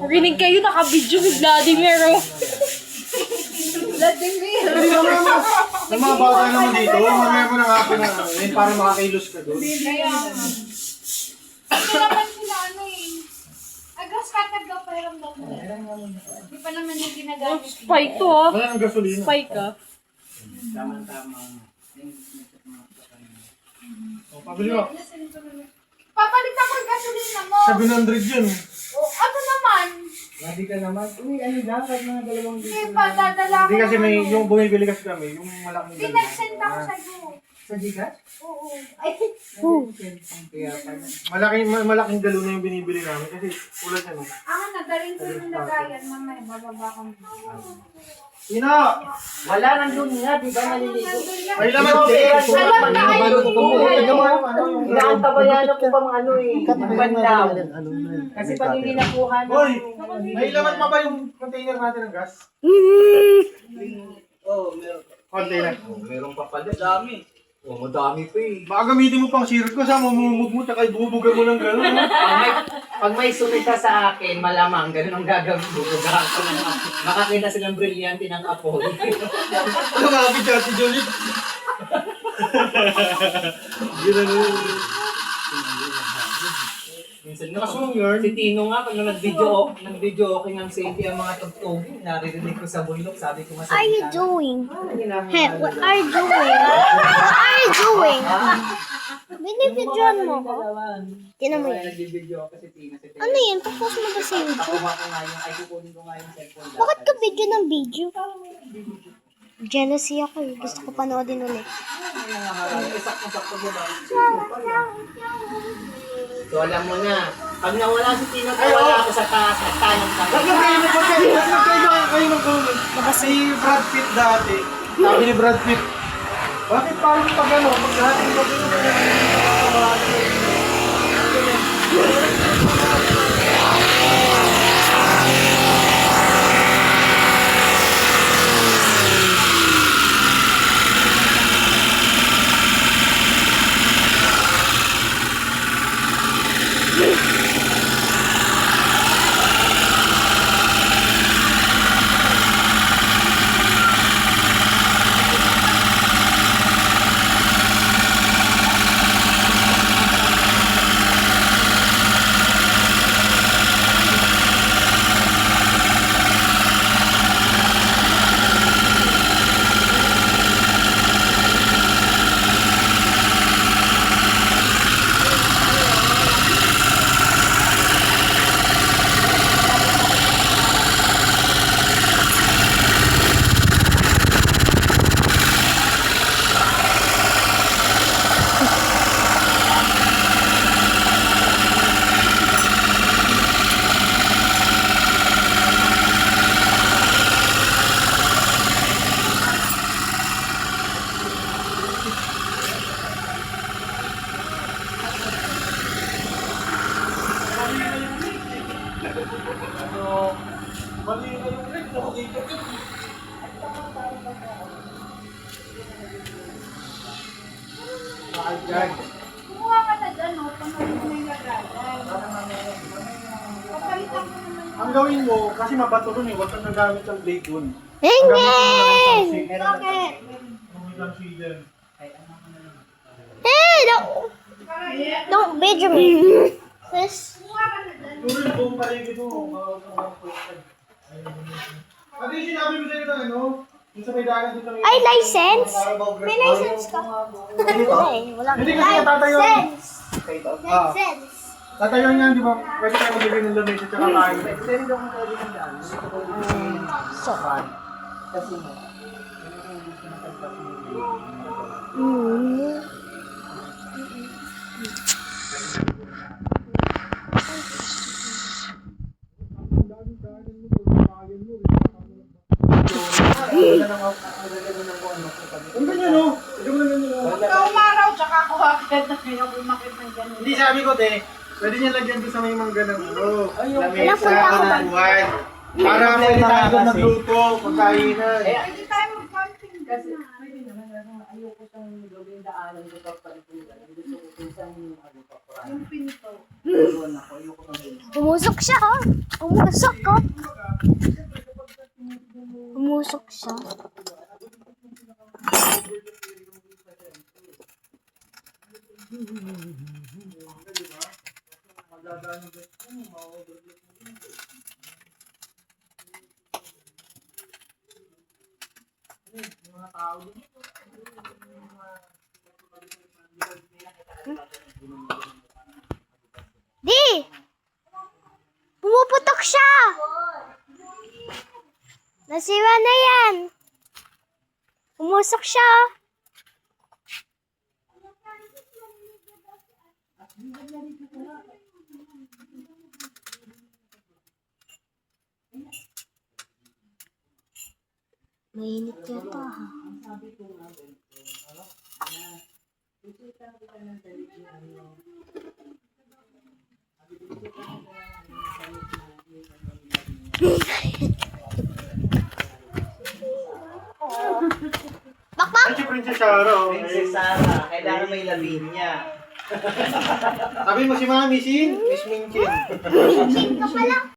Marinig kayo, naka-video ni Vladimir, oh. Vladimir. Sa mga bata naman dito, mamaya mo ng hapon na yun para makakailos ka doon. Kaya nga. Hindi naman sila ano eh. Agras katag daw pahiramdam mo. Hindi pa naman yung ginagamit. Spike to, ah. Wala ng gasolina. Spike, ah. Tama-tama. O, pabili mo. Papalit ako yung gasolina mo. 700 yun. O, ano naman? Sabi ka naman, uy, ano lang, kahit mga dalawang Hindi pa, dadala ko. Hindi kasi may, yung bumibili kasi kami, yung malaking Hindi, nag-send ako sa'yo. sa Gcash? Oo. Ay, Kaya pa. malaking galon na yung binibili namin kasi ulat yan. nagaling ko yung lagayan. Mamaya, bababa ko. Sino? Wala nandun nga, di ba maliligo? Ay laman ko. Alam na kayo. Inaantabayan ko pang ano eh, bandaw. Kasi pag hindi nakuha na. Hoy! May laman pa ba yung container natin ng gas? Oo, meron. Container. Meron pa pala, dami. Oo, madami pa eh. Baka gamitin mo pang circus ha, mamumug mo, tsaka ibubugan mo ng gano'n. Pag may sunod ka sa akin, malamang ganun ang gagawin. Bubugahan ko na makakita silang brilyante ng apoy. Lumapit siya si Juliet. Gano'n. Minsan nga, Kasong yun. si Tino nga, pag nag-video okay ng safety ang mga tugtugin, naririnig ko sa bulok, sabi ko What are you doing? Ano Hey, what are you doing? What are you doing? Binibidyoan mo ko? Tinan mo yan. Nag-video ako si Tino. Ano yan? Tapos mo ba sa YouTube? Nakuha ko nga yung, ay kukunin ko nga yung cellphone. Bakit ka video ng video? Jealousy ako eh. Gusto ko panoodin ulit. Sakto mo ba? So alam mo na, pag nawala si Tino, wala ako sa taas, nagtanong ka. Nagkakaino pa kayo. Nagkakaino kayo ng comment. Si Brad Pitt dati. Sabi ni Brad Pitt, bakit parang pag ano, pag lahat ng mali na yung rig, nakikita ko. Kumuha ka na dyan, no? Panood mo yung lagayan. Papalitan ko naman. Ang gawin mo, kasi mabato nun eh, huwag kang nagamit ng blade dun. Engage! Bakit? Ang sealer. Hey! Don't video me. Sis. Kumuha ka na dyan. Puro yung buong paligid mo. Ano yung sinabi mo sa'yo na ano? Yung sa may dagat dito may... Ay, license? May license ka? Ay, wala. Hindi kasi tatayo. License! Ah, License! tatayo niyan, di ba? Pwede tayo magbigay ng lamesa tsaka kain. Pwede rin akong pwede ng daan. Gusto ko rin So. kasi mo. Ang ganyan no? Ikaw na ganyan no? Pagka umaraw, tsaka ako agad na kayo umakit ng ganun. Hindi sabi ko te, pwede niya lagyan doon sa may mangga ng ano, lamesa, Napunta ako ba? upuan. Para pwede tayo magluto, pagkainan. Hindi tayo mag-camping. Kasi pwede naman, ayoko siyang gawin daanan ko pagpalikuran. Gusto ko kung Umusok siya, oh. Umusok, oh. Umusok siya. Di! Pumuputok siya! Nasiwa na yan! Umusok siya! Mainit yata, ha? Bakbak! Ay, si Princess Sarah. oh. Princess Sarah, kailangan may labing niya. Sabi mo si Mami, Miss Minchin. Sing ka pala.